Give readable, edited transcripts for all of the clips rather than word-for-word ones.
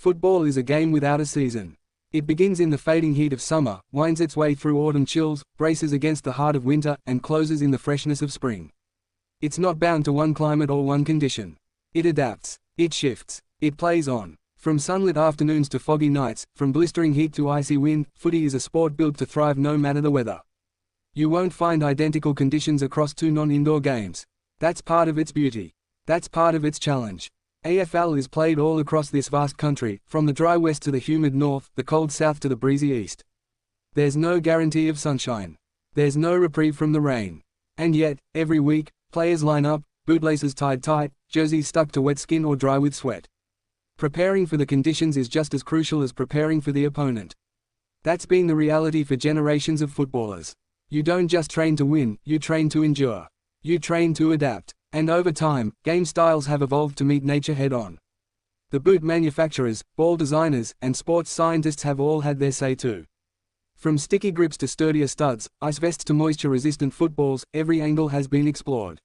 Football is a game without a season. It begins in the fading heat of summer, winds its way through autumn chills, braces against the heart of winter, and closes in the freshness of spring. It's not bound to one climate or one condition. It adapts. It shifts. It plays on. From sunlit afternoons to foggy nights, from blistering heat to icy wind, footy is a sport built to thrive no matter the weather. You won't find identical conditions across two non-indoor games. That's part of its beauty. That's part of its challenge. AFL is played all across this vast country, from the dry west to the humid north, the cold south to the breezy east. There's no guarantee of sunshine. There's no reprieve from the rain. And yet, every week, players line up, bootlaces tied tight, jerseys stuck to wet skin or dry with sweat. Preparing for the conditions is just as crucial as preparing for the opponent. That's been the reality for generations of footballers. You don't just train to win, you train to endure. You train to adapt. And over time, game styles have evolved to meet nature head-on. The boot manufacturers, ball designers, and sports scientists have all had their say too. From sticky grips to sturdier studs, ice vests to moisture-resistant footballs, every angle has been explored.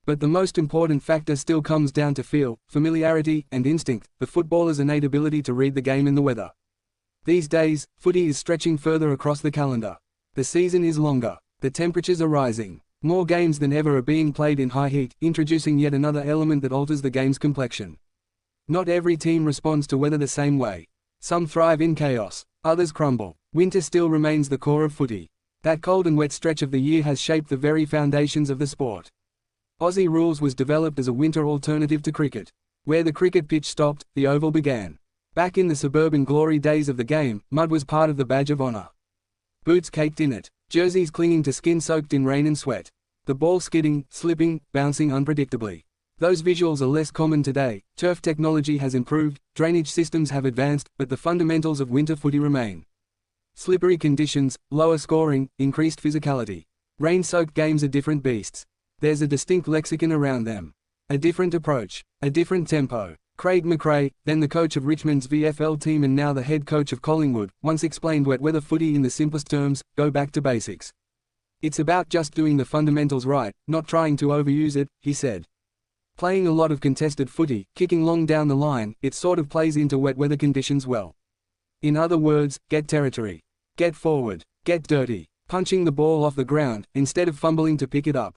But the most important factor still comes down to feel, familiarity, and instinct, the footballer's innate ability to read the game and the weather. These days, footy is stretching further across the calendar. The season is longer. The temperatures are rising. More games than ever are being played in high heat, introducing yet another element that alters the game's complexion. Not every team responds to weather the same way. Some thrive in chaos. Others crumble. Winter still remains the core of footy. That cold and wet stretch of the year has shaped the very foundations of the sport. Aussie Rules was developed as a winter alternative to cricket. Where the cricket pitch stopped, the oval began. Back in the suburban glory days of the game, mud was part of the badge of honor. Boots caked in it. Jerseys clinging to skin soaked in rain and sweat. The ball skidding, slipping, bouncing unpredictably. Those visuals are less common today. Turf technology has improved, drainage systems have advanced, but the fundamentals of winter footy remain. Slippery conditions, lower scoring, increased physicality. Rain-soaked games are different beasts. There's a distinct lexicon around them. A different approach. A different tempo. Craig McRae, then the coach of Richmond's VFL team and now the head coach of Collingwood, once explained wet weather footy in the simplest terms: go back to basics. It's about just doing the fundamentals right, not trying to overuse it, he said. Playing a lot of contested footy, kicking long down the line, it sort of plays into wet weather conditions well. In other words, get territory. Get forward. Get dirty. Punching the ball off the ground, instead of fumbling to pick it up.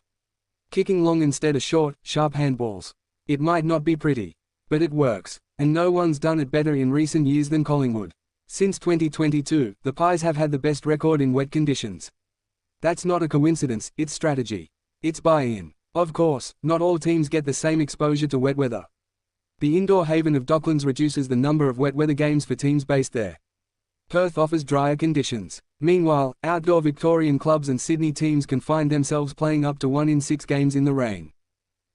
Kicking long instead of short, sharp handballs. It might not be pretty. But it works. And no one's done it better in recent years than Collingwood. Since 2022, the Pies have had the best record in wet conditions. That's not a coincidence, it's strategy. It's buy-in. Of course, not all teams get the same exposure to wet weather. The indoor haven of Docklands reduces the number of wet weather games for teams based there. Perth offers drier conditions. Meanwhile, outdoor Victorian clubs and Sydney teams can find themselves playing up to 1 in 6 games in the rain.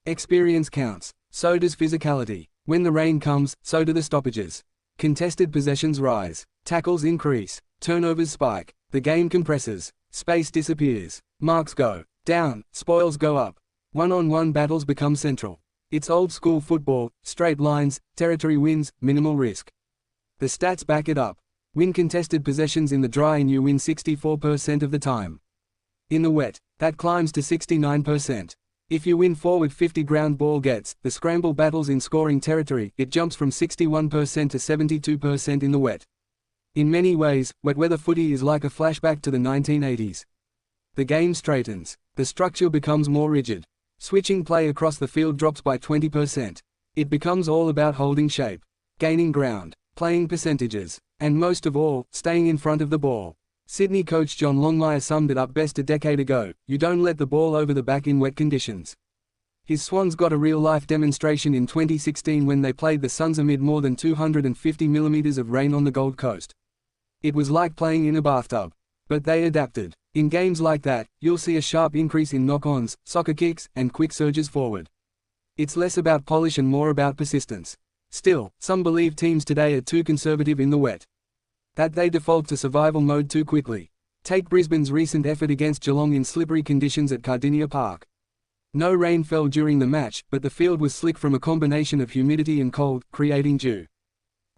Experience counts. So does physicality. When the rain comes, so do the stoppages. Contested possessions rise. Tackles increase. Turnovers spike. The game compresses. Space disappears. Marks go down. Spoils go up. One-on-one battles become central. It's old-school football, straight lines, territory wins, minimal risk. The stats back it up. Win contested possessions in the dry and you win 64% of the time. In the wet, that climbs to 69%. If you win forward 50 ground ball gets, the scramble battles in scoring territory, it jumps from 61% to 72% in the wet. In many ways, wet weather footy is like a flashback to the 1980s. The game straightens. The structure becomes more rigid. Switching play across the field drops by 20%. It becomes all about holding shape, gaining ground, playing percentages, and most of all, staying in front of the ball. Sydney coach John Longmire summed it up best a decade ago: you don't let the ball over the back in wet conditions. His Swans got a real-life demonstration in 2016 when they played the Suns amid more than 250 millimeters of rain on the Gold Coast. It was like playing in a bathtub. But they adapted. In games like that, you'll see a sharp increase in knock-ons, soccer kicks, and quick surges forward. It's less about polish and more about persistence. Still, some believe teams today are too conservative in the wet. That they default to survival mode too quickly. Take Brisbane's recent effort against Geelong in slippery conditions at Cardinia Park. No rain fell during the match, but the field was slick from a combination of humidity and cold, creating dew.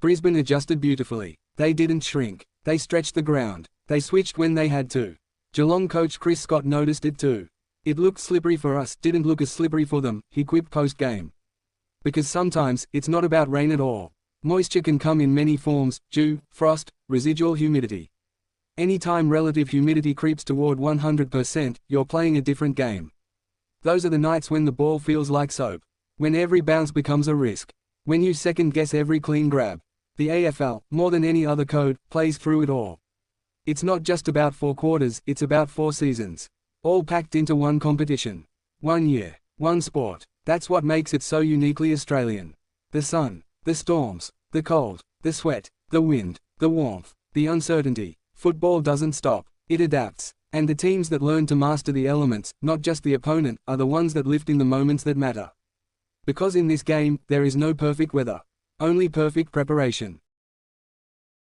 Brisbane adjusted beautifully. They didn't shrink. They stretched the ground. They switched when they had to. Geelong coach Chris Scott noticed it too. It looked slippery for us, didn't look as slippery for them, he quipped post-game. Because sometimes, it's not about rain at all. Moisture can come in many forms: dew, frost, residual humidity. Anytime relative humidity creeps toward 100%, you're playing a different game. Those are the nights when the ball feels like soap. When every bounce becomes a risk. When you second-guess every clean grab. The AFL, more than any other code, plays through it all. It's not just about 4 quarters, it's about 4 seasons. All packed into one competition. 1 year. 1 sport. That's what makes it so uniquely Australian. The sun. The storms. The cold. The sweat. The wind. The warmth. The uncertainty. Football doesn't stop. It adapts. And the teams that learn to master the elements, not just the opponent, are the ones that lift in the moments that matter. Because in this game, there is no perfect weather. Only perfect preparation.